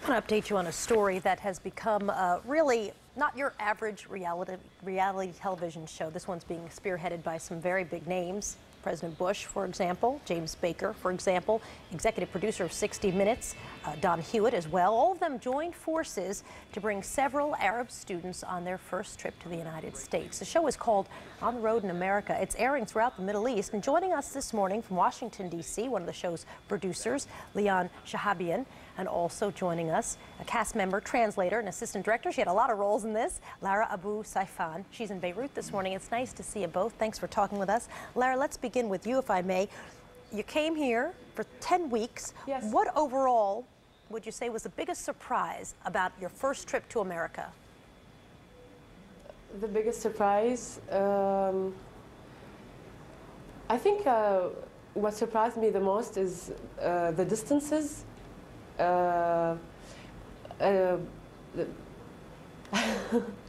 want to update you on a story that has become really not your average reality television show. This one's being spearheaded by some very big names. President Bush, for example, James Baker, for example, executive producer of 60 Minutes, Don Hewitt as well. All of them joined forces to bring several Arab students on their first trip to the United States. The show is called On the Road in America. It's airing throughout the Middle East. And joining us this morning from Washington, D.C., one of the show's producers, Shahabian, and also joining us, a cast member, translator, and assistant director. She had a lot of roles in this, Lara Abu Saifan. She's in Beirut this morning. It's nice to see you both. Thanks for talking with us. Lara, let's begin with you, if I may. You came here for 10 weeks. Yes. What overall would you say was the biggest surprise about your first trip to America? The biggest surprise, I think what surprised me the most is the distances. I'm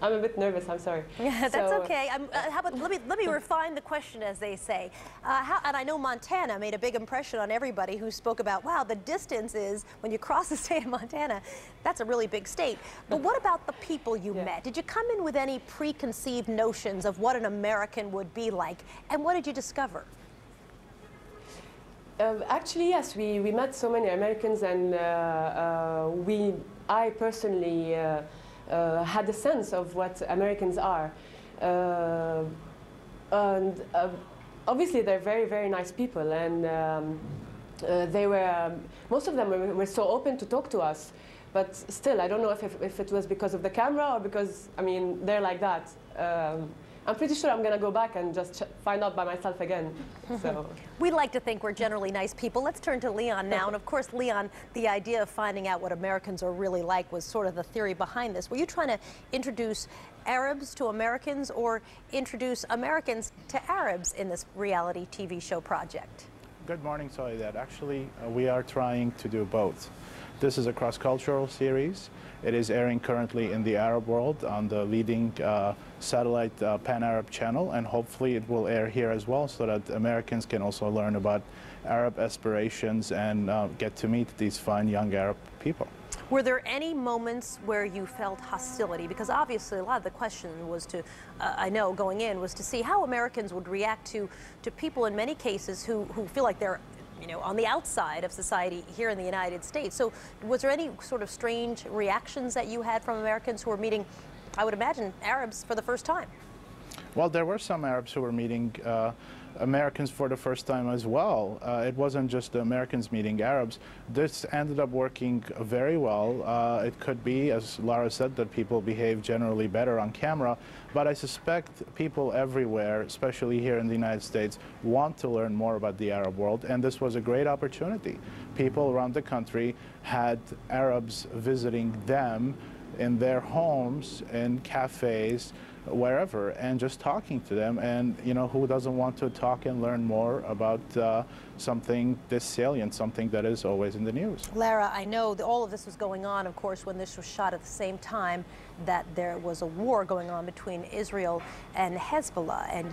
a bit nervous, I'm sorry. Yeah, that's okay. How about, let me refine the question, as they say. And I know Montana made a big impression on everybody who spoke about, wow, the distance is, when you cross the state of Montana, that's a really big state. But what about the people you met? Did you come in with any preconceived notions of what an American would be like? And what did you discover? Actually, yes, we met so many Americans, and I personally had a sense of what Americans are. And obviously they're very, very nice people, and they were, most of them were so open to talk to us. But still, I don't know if it was because of the camera or because, I mean, they're like that. I'm pretty sure I'm going to go back and just find out by myself again. So. We like to think we're generally nice people. Let's turn to Leon now. And of course, Leon, the idea of finding out what Americans are really like was sort of the theory behind this. Were you trying to introduce Arabs to Americans or introduce Americans to Arabs in this reality TV show project? Good morning, Soledad. Actually, we are trying to do both. This is a cross-cultural series. It is airing currently in the Arab world on the leading satellite Pan-Arab channel, and hopefully it will air here as well so that Americans can also learn about Arab aspirations and get to meet these fine young Arab people. Were there any moments where you felt hostility? Because obviously a lot of the question was to, I know going in, was to see how Americans would react to people in many cases who feel like they're on the outside of society here in the United States. So was there any sort of strange reactions that you had from Americans who were meeting, I would imagine, Arabs for the first time? Well, there were some Arabs who were meeting Americans for the first time as well. It wasn't just the Americans meeting Arabs. This ended up working very well. It could be, as Lara said, that people behave generally better on camera, but I suspect people everywhere, especially here in the United States, want to learn more about the Arab world, and this was a great opportunity. People around the country had Arabs visiting them in their homes, in cafes, wherever, and just talking to them. And who doesn't want to talk and learn more about something this salient, something that is always in the news? Lara, I know that all of this was going on, of course, when this was shot at the same time that there was a war going on between Israel and Hezbollah, and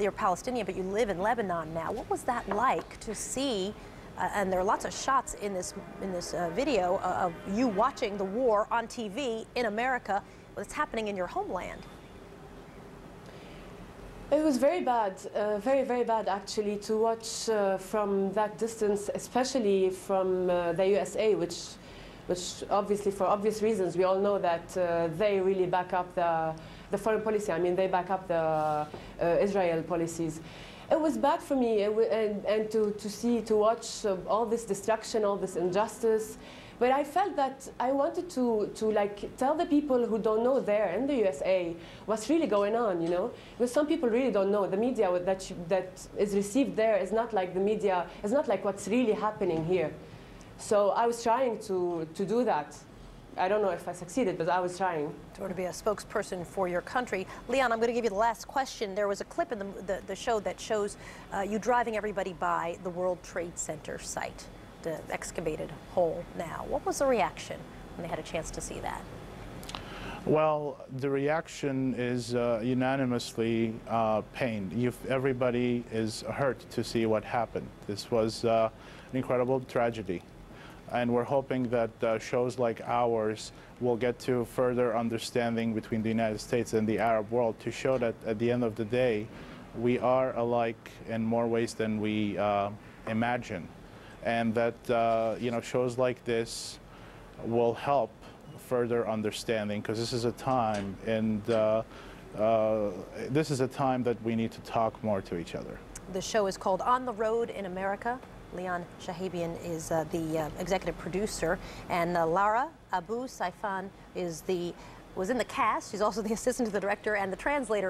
you're Palestinian, but you live in Lebanon now. What was that like to see? And there are lots of shots in this video of you watching the war on TV in America. What's happening in your homeland? It was very bad, very, very bad actually, to watch from that distance, especially from the USA, which obviously, for obvious reasons, we all know that they really back up the foreign policy. I mean, they back up the Israel policies. It was bad for me, and to watch all this destruction, all this injustice. But I felt that I wanted to like tell the people who don't know there in the USA what's really going on, Because some people really don't know. The media that is received there is not like the media, is not like what's really happening here. So I was trying to do that. I don't know if I succeeded, but I was trying. To be a spokesperson for your country. Leon, I'm going to give you the last question. There was a clip in the show that shows you driving everybody by the World Trade Center site, the excavated hole now. What was the reaction when they had a chance to see that? Well, the reaction is unanimously pain. Everybody is hurt to see what happened. This was an incredible tragedy. And we're hoping that shows like ours will get to further understanding between the United States and the Arab world, to show that at the end of the day, we are alike in more ways than we imagine. And that shows like this will help further understanding, because this is a time, and this is a time that we need to talk more to each other. The show is called On the Road in America. Leon Shahabian is the executive producer, and Lara Abu Saifan was in the cast. She's also the assistant to the director and the translator.